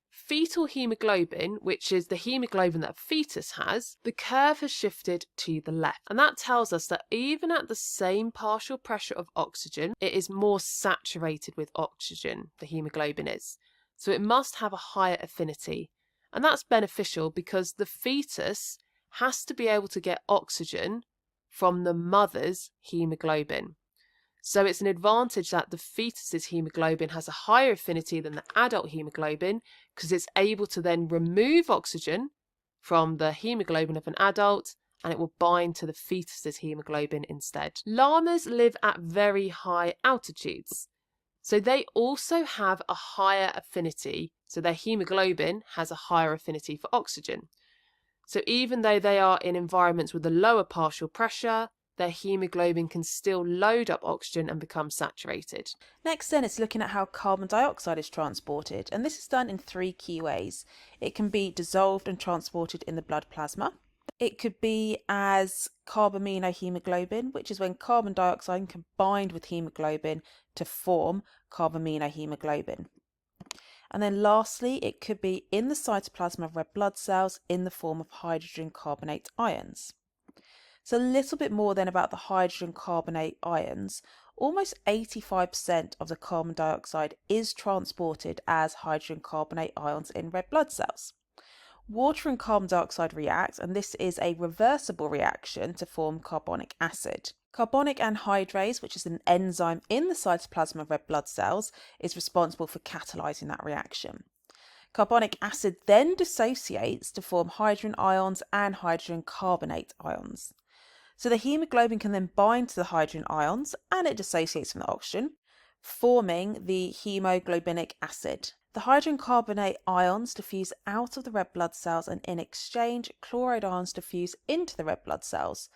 Fetal hemoglobin, which is the hemoglobin that a fetus has, the curve has shifted to the left. And that tells us that even at the same partial pressure of oxygen, it is more saturated with oxygen, the hemoglobin is. So it must have a higher affinity. And that's beneficial because the fetus has to be able to get oxygen from the mother's hemoglobin. So it's an advantage that the fetus's hemoglobin has a higher affinity than the adult hemoglobin because it's able to then remove oxygen from the hemoglobin of an adult and it will bind to the fetus's hemoglobin instead. Llamas live at very high altitudes. So they also have a higher affinity. So their hemoglobin has a higher affinity for oxygen. So even though they are in environments with a lower partial pressure, their hemoglobin can still load up oxygen and become saturated. Next then, it's looking at how carbon dioxide is transported, and this is done in 3 key ways. It can be dissolved and transported in the blood plasma. It could be as carbaminohemoglobin, which is when carbon dioxide combined with hemoglobin to form carbaminohemoglobin. And then lastly, it could be in the cytoplasm of red blood cells in the form of hydrogen carbonate ions. So a little bit more then about the hydrogen carbonate ions. Almost 85% of the carbon dioxide is transported as hydrogen carbonate ions in red blood cells. Water and carbon dioxide react, and this is a reversible reaction to form carbonic acid. Carbonic anhydrase, which is an enzyme in the cytoplasm of red blood cells, is responsible for catalysing that reaction. Carbonic acid then dissociates to form hydrogen ions and hydrogen carbonate ions. So the hemoglobin can then bind to the hydrogen ions and it dissociates from the oxygen, forming the hemoglobinic acid. The hydrogen carbonate ions diffuse out of the red blood cells and in exchange, chloride ions diffuse into the red blood cells.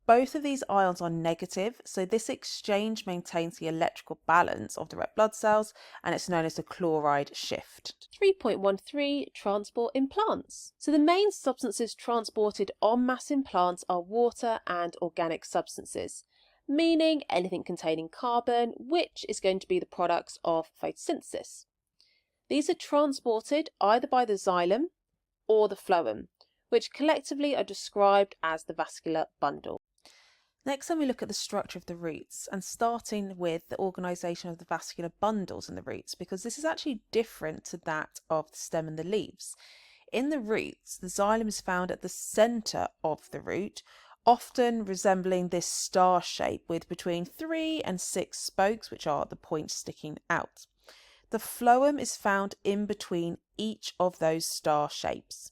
Both of these ions are negative, so this exchange maintains the electrical balance of the red blood cells and it's known as the chloride shift. 3.13 Transport in plants. So the main substances transported en masse in plants are water and organic substances, meaning anything containing carbon, which is going to be the products of photosynthesis. These are transported either by the xylem or the phloem, which collectively are described as the vascular bundle. Next time we look at the structure of the roots, and starting with the organisation of the vascular bundles in the roots, because this is actually different to that of the stem and the leaves. In the roots, the xylem is found at the centre of the root, often resembling this star shape with between 3 and 6 spokes, which are the points sticking out. The phloem is found in between each of those star shapes.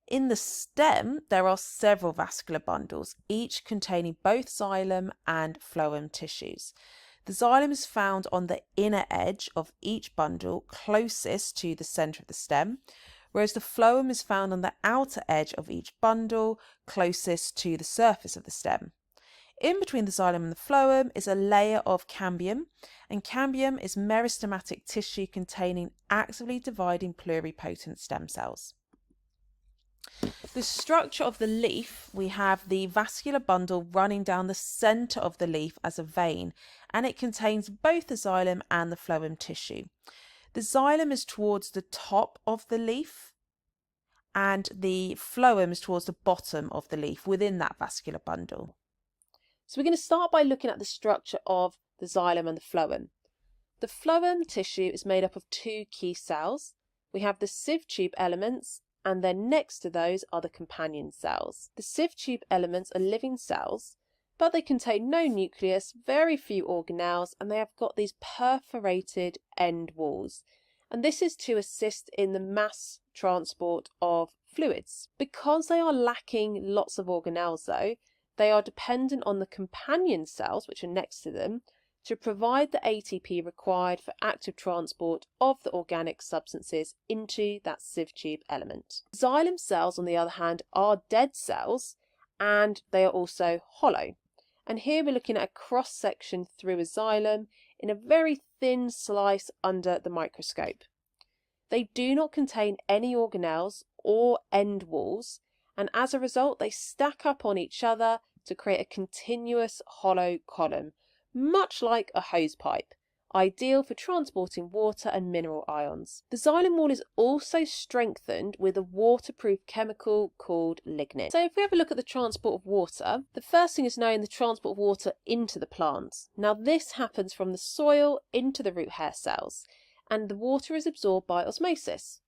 In the stem, there are several vascular bundles, each containing both xylem and phloem tissues. The xylem is found on the inner edge of each bundle, closest to the centre of the stem, whereas the phloem is found on the outer edge of each bundle, closest to the surface of the stem. In between the xylem and the phloem is a layer of cambium, and cambium is meristematic tissue containing actively dividing pluripotent stem cells. The structure of the leaf, we have the vascular bundle running down the centre of the leaf as a vein, and it contains both the xylem and the phloem tissue. The xylem is towards the top of the leaf, and the phloem is towards the bottom of the leaf within that vascular bundle. So we're going to start by looking at the structure of the xylem and the phloem. The phloem tissue is made up of 2 key cells. We have the sieve tube elements, and then next to those are the companion cells. The sieve tube elements are living cells, but they contain no nucleus, very few organelles, and they have got these perforated end walls. And this is to assist in the mass transport of fluids. Because they are lacking lots of organelles though, they are dependent on the companion cells, which are next to them, to provide the ATP required for active transport of the organic substances into that sieve tube element. Xylem cells, on the other hand, are dead cells and they are also hollow. And here we're looking at a cross-section through a xylem in a very thin slice under the microscope. They do not contain any organelles or end walls, and as a result they stack up on each other to create a continuous hollow column, much like a hose pipe, ideal for transporting water and mineral ions. The xylem wall is also strengthened with a waterproof chemical called lignin. So if we have a look at the transport of water, the first thing is knowing the transport of water into the plant. Now this happens from the soil into the root hair cells, and the water is absorbed by osmosis.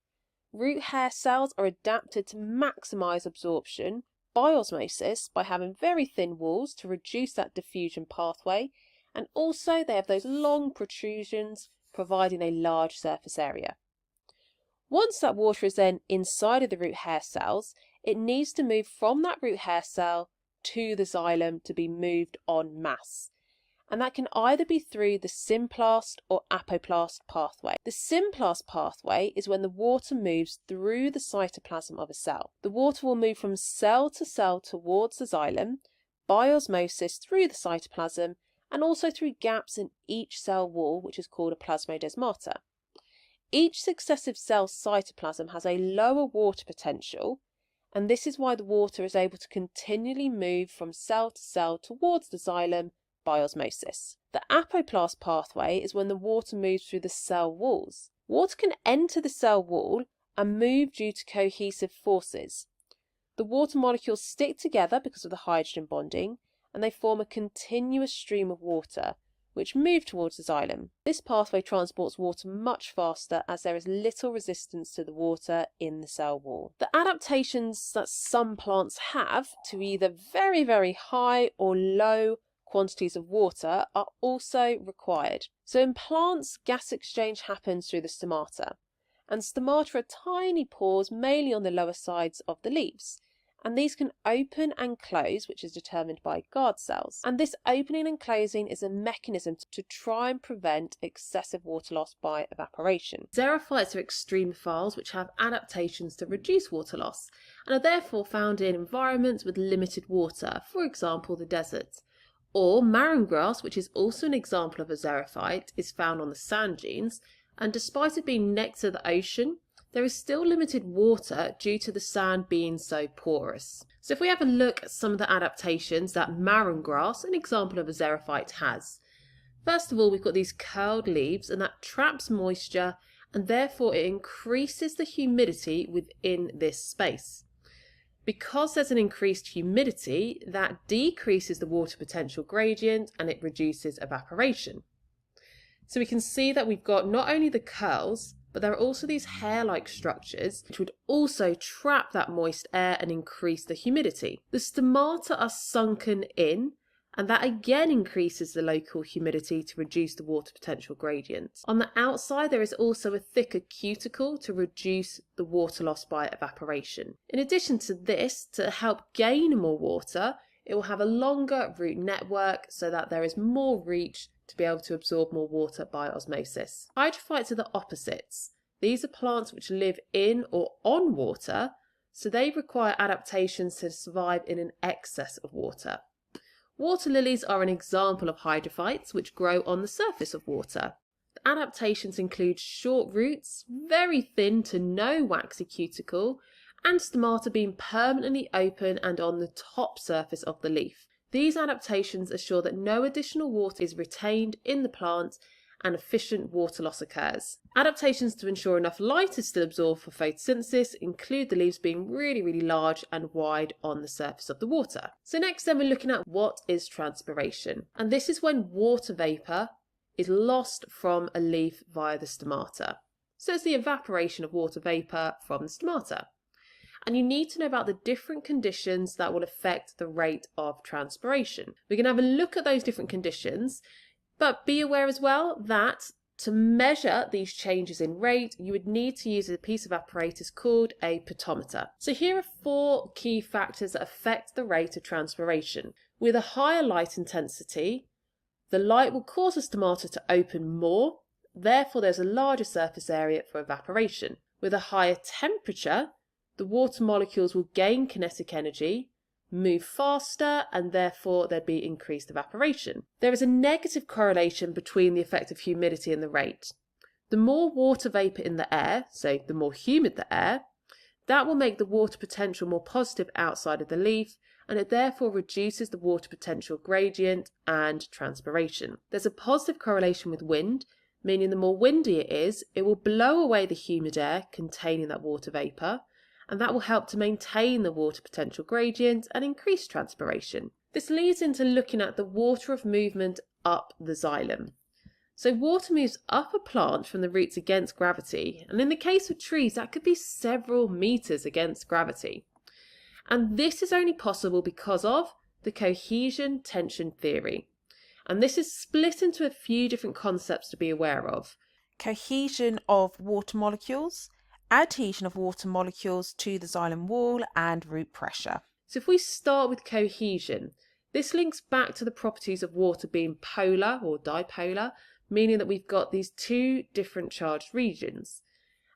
Root hair cells are adapted to maximise absorption by osmosis by having very thin walls to reduce that diffusion pathway, and also they have those long protrusions providing a large surface area. Once that water is then inside of the root hair cells, it needs to move from that root hair cell to the xylem to be moved en masse. And that can either be through the symplast or apoplast pathway. The symplast pathway is when the water moves through the cytoplasm of a cell. The water will move from cell to cell towards the xylem by osmosis through the cytoplasm and also through gaps in each cell wall, which is called a plasmodesmata. Each successive cell's cytoplasm has a lower water potential, and this is why the water is able to continually move from cell to cell towards the xylem by osmosis. The apoplast pathway is when the water moves through the cell walls. Water can enter the cell wall and move due to cohesive forces. The water molecules stick together because of the hydrogen bonding, and they form a continuous stream of water, which move towards the xylem. This pathway transports water much faster as there is little resistance to the water in the cell wall. The adaptations that some plants have to either very, very high or low quantities of water are also required. So in plants, gas exchange happens through the stomata, and stomata are tiny pores mainly on the lower sides of the leaves, and these can open and close, which is determined by guard cells. And this opening and closing is a mechanism to try and prevent excessive water loss by evaporation. Xerophytes are extremophiles which have adaptations to reduce water loss and are therefore found in environments with limited water, for example the desert. Or marram grass, which is also an example of a xerophyte, is found on the sand dunes, and despite it being next to the ocean, there is still limited water due to the sand being so porous. So if we have a look at some of the adaptations that marram grass, an example of a xerophyte, has. First of all, we've got these curled leaves, and that traps moisture, and therefore it increases the humidity within this space. Because there's an increased humidity, that decreases the water potential gradient and it reduces evaporation. So we can see that we've got not only the curls, but there are also these hair-like structures which would also trap that moist air and increase the humidity. The stomata are sunken in, and that again increases the local humidity to reduce the water potential gradient. On the outside, there is also a thicker cuticle to reduce the water loss by evaporation. In addition to this, to help gain more water, it will have a longer root network so that there is more reach to be able to absorb more water by osmosis. Hydrophytes are the opposites. These are plants which live in or on water, so they require adaptations to survive in an excess of water. Water lilies are an example of hydrophytes which grow on the surface of water. The adaptations include short roots, very thin to no waxy cuticle, and stomata being permanently open and on the top surface of the leaf. These adaptations assure that no additional water is retained in the plant and efficient water loss occurs. Adaptations to ensure enough light is still absorbed for photosynthesis include the leaves being really large and wide on the surface of the water. So next then we're looking at what is transpiration. And this is when water vapour is lost from a leaf via the stomata. So it's the evaporation of water vapour from the stomata. And you need to know about the different conditions that will affect the rate of transpiration. We're going to have a look at those different conditions, but be aware as well that to measure these changes in rate, you would need to use a piece of apparatus called a potometer. So here are 4 key factors that affect the rate of transpiration. With a higher light intensity, the light will cause the stomata to open more, therefore there's a larger surface area for evaporation. With a higher temperature, the water molecules will gain kinetic energy, move faster, and therefore there'd be increased evaporation. There is a negative correlation between the effect of humidity and the rate. The more water vapour in the air, so the more humid the air, that will make the water potential more positive outside of the leaf, and it therefore reduces the water potential gradient and transpiration. There's a positive correlation with wind, meaning the more windy it is, it will blow away the humid air containing that water vapour, and that will help to maintain the water potential gradient and increase transpiration. This leads into looking at the water of movement up the xylem. So water moves up a plant from the roots against gravity, and in the case of trees that could be several meters against gravity. And this is only possible because of the cohesion-tension theory. And this is split into a few different concepts to be aware of. Cohesion of water molecules, adhesion of water molecules to the xylem wall, and root pressure. So if we start with cohesion, this links back to the properties of water being polar or dipolar, meaning that we've got these two different charged regions.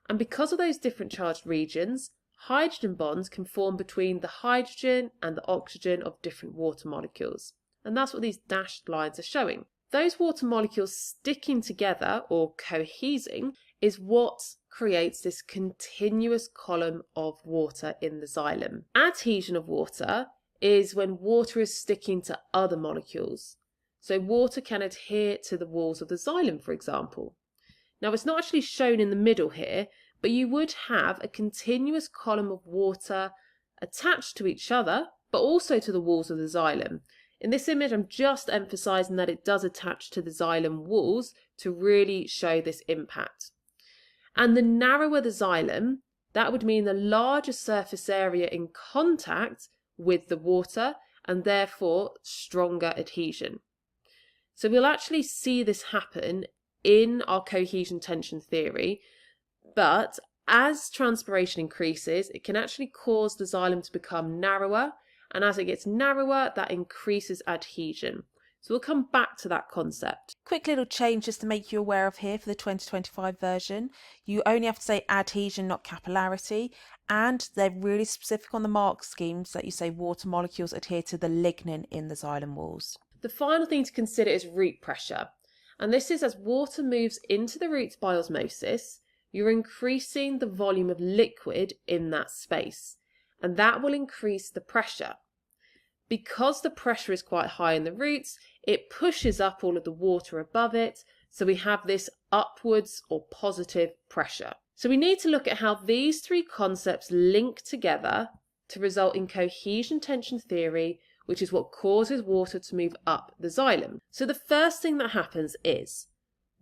And because of those different charged regions, hydrogen bonds can form between the hydrogen and the oxygen of different water molecules. And that's what these dashed lines are showing. Those water molecules sticking together or cohesing is what creates this continuous column of water in the xylem. Adhesion of water is when water is sticking to other molecules. So water can adhere to the walls of the xylem, for example. Now it's not actually shown in the middle here, but you would have a continuous column of water attached to each other, but also to the walls of the xylem. In this image, I'm just emphasising that it does attach to the xylem walls to really show this impact. And the narrower the xylem, that would mean the larger surface area in contact with the water and therefore stronger adhesion. So we'll actually see this happen in our cohesion-tension theory, but as transpiration increases, it can actually cause the xylem to become narrower, and as it gets narrower, that increases adhesion. So we'll come back to that concept. Quick little change just to make you aware of here for the 2025 version. You only have to say adhesion, not capillarity, and they're really specific on the mark schemes that you say water molecules adhere to the lignin in the xylem walls. The final thing to consider is root pressure, and this is as water moves into the roots by osmosis, you're increasing the volume of liquid in that space, and that will increase the pressure. Because the pressure is quite high in the roots, it pushes up all of the water above it, so we have this upwards or positive pressure. So we need to look at how these three concepts link together to result in cohesion-tension theory, which is what causes water to move up the xylem. So the first thing that happens is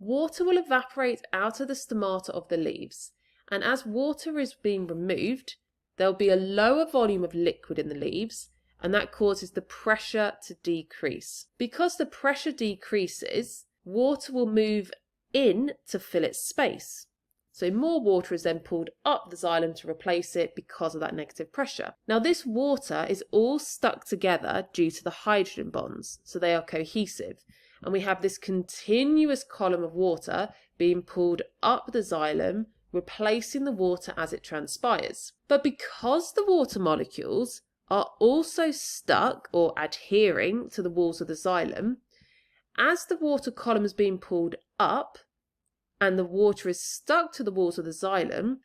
water will evaporate out of the stomata of the leaves, and as water is being removed, there'll be a lower volume of liquid in the leaves, and that causes the pressure to decrease. Because the pressure decreases, water will move in to fill its space. So more water is then pulled up the xylem to replace it because of that negative pressure. Now this water is all stuck together due to the hydrogen bonds, so they are cohesive. And we have this continuous column of water being pulled up the xylem, replacing the water as it transpires. But because the water molecules are also stuck or adhering to the walls of the xylem, as the water column is being pulled up and the water is stuck to the walls of the xylem,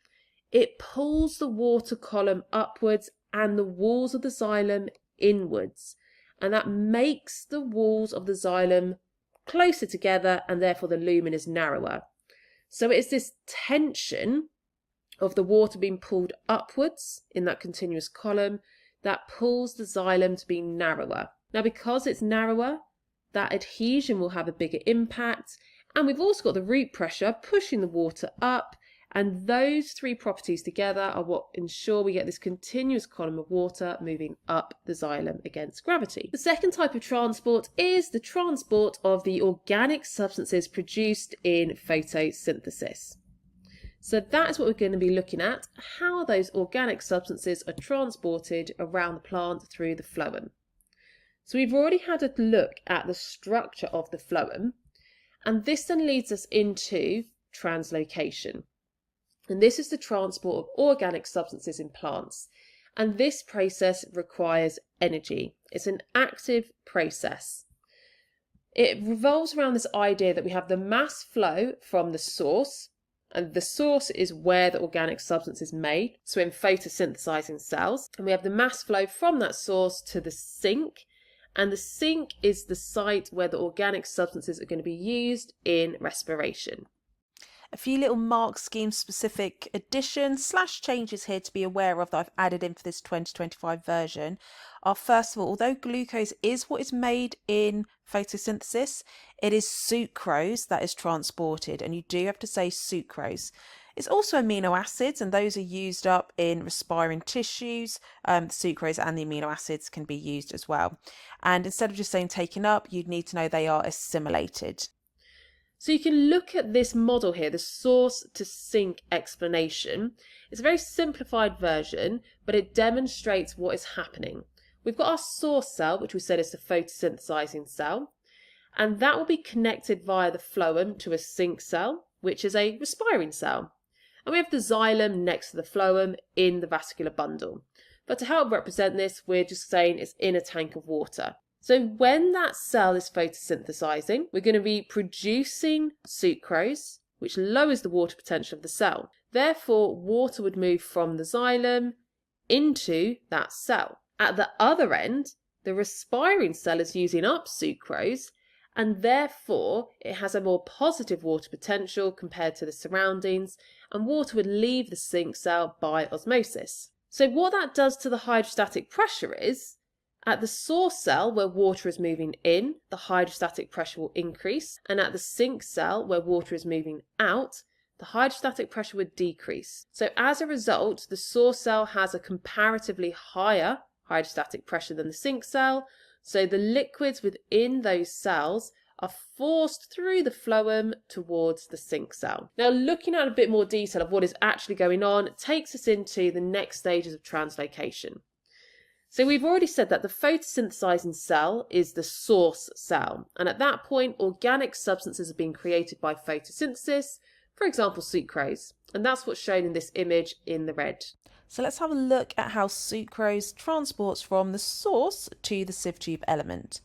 it pulls the water column upwards and the walls of the xylem inwards, and that makes the walls of the xylem closer together, and therefore the lumen is narrower. So it's this tension of the water being pulled upwards in that continuous column that pulls the xylem to be narrower. Now because it's narrower, that adhesion will have a bigger impact, and we've also got the root pressure pushing the water up, and those three properties together are what ensure we get this continuous column of water moving up the xylem against gravity. The second type of transport is the transport of the organic substances produced in photosynthesis. So that is what we're going to be looking at, how those organic substances are transported around the plant through the phloem. So we've already had a look at the structure of the phloem, and this then leads us into translocation. And this is the transport of organic substances in plants. And this process requires energy. It's an active process. It revolves around this idea that we have the mass flow from the source, and the source is where the organic substance is made, so in photosynthesizing cells. And we have the mass flow from that source to the sink, and the sink is the site where the organic substances are going to be used in respiration. A few little mark scheme specific additions / changes here to be aware of that I've added in for this 2025 version are, first of all, although glucose is what is made in photosynthesis, it is sucrose that is transported, and you do have to say sucrose. It's also amino acids, and those are used up in respiring tissues. The sucrose and the amino acids can be used as well. And instead of just saying taken up, you'd need to know they are assimilated. So you can look at this model here, the source to sink explanation. It's a very simplified version, but it demonstrates what is happening. We've got our source cell, which we said is the photosynthesizing cell, and that will be connected via the phloem to a sink cell, which is a respiring cell. And we have the xylem next to the phloem in the vascular bundle. But to help represent this, we're just saying it's in a tank of water. So when that cell is photosynthesizing, we're going to be producing sucrose, which lowers the water potential of the cell. Therefore, water would move from the xylem into that cell. At the other end, the respiring cell is using up sucrose, and therefore it has a more positive water potential compared to the surroundings, and water would leave the sink cell by osmosis. So what that does to the hydrostatic pressure is, at the source cell where water is moving in, the hydrostatic pressure will increase, and at the sink cell where water is moving out, the hydrostatic pressure would decrease. So as a result, the source cell has a comparatively higher hydrostatic pressure than the sink cell, so the liquids within those cells are forced through the phloem towards the sink cell. Now, looking at a bit more detail of what is actually going on takes us into the next stages of translocation. So we've already said that the photosynthesizing cell is the source cell, and at that point organic substances are being created by photosynthesis, for example sucrose, and that's what's shown in this image in the red. So let's have a look at how sucrose transports from the source to the sieve tube element.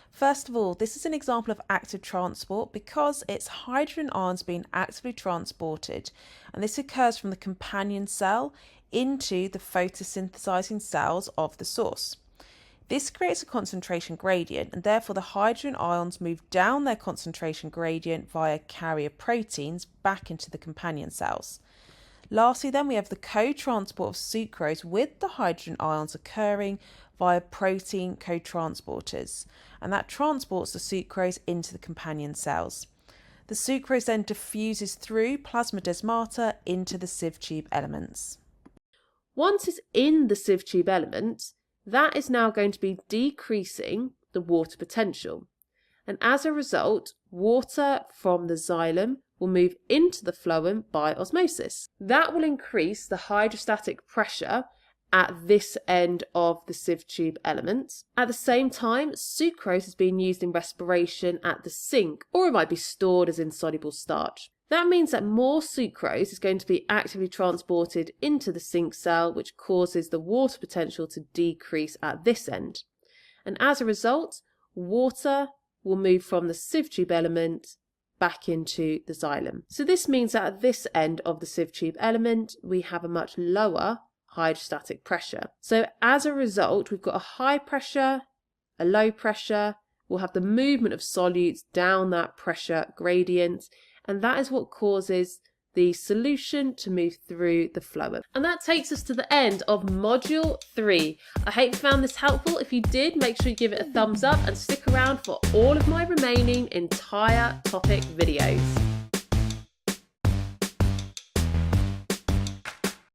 First of all, this is an example of active transport because it's hydrogen ions being actively transported, and this occurs from the companion cell into the photosynthesizing cells of the source. This creates a concentration gradient, and therefore the hydrogen ions move down their concentration gradient via carrier proteins back into the companion cells. Lastly, then, we have the co-transport of sucrose with the hydrogen ions occurring via protein co-transporters, and that transports the sucrose into the companion cells. The sucrose then diffuses through plasmodesmata into the sieve tube elements. Once it's in the sieve tube element, that is now going to be decreasing the water potential, and as a result, water from the xylem will move into the phloem by osmosis. That will increase the hydrostatic pressure at this end of the sieve tube element. At the same time, sucrose is being used in respiration at the sink, or it might be stored as insoluble starch. That means that more sucrose is going to be actively transported into the sink cell, which causes the water potential to decrease at this end. And as a result, water will move from the sieve tube element back into the xylem. So this means that at this end of the sieve tube element, we have a much lower hydrostatic pressure. So as a result, we've got a high pressure, a low pressure, we'll have the movement of solutes down that pressure gradient, and that is what causes the solution to move through the phloem. And that takes us to the end of Module 3. I hope you found this helpful. If you did, make sure you give it a thumbs up and stick around for all of my remaining entire topic videos.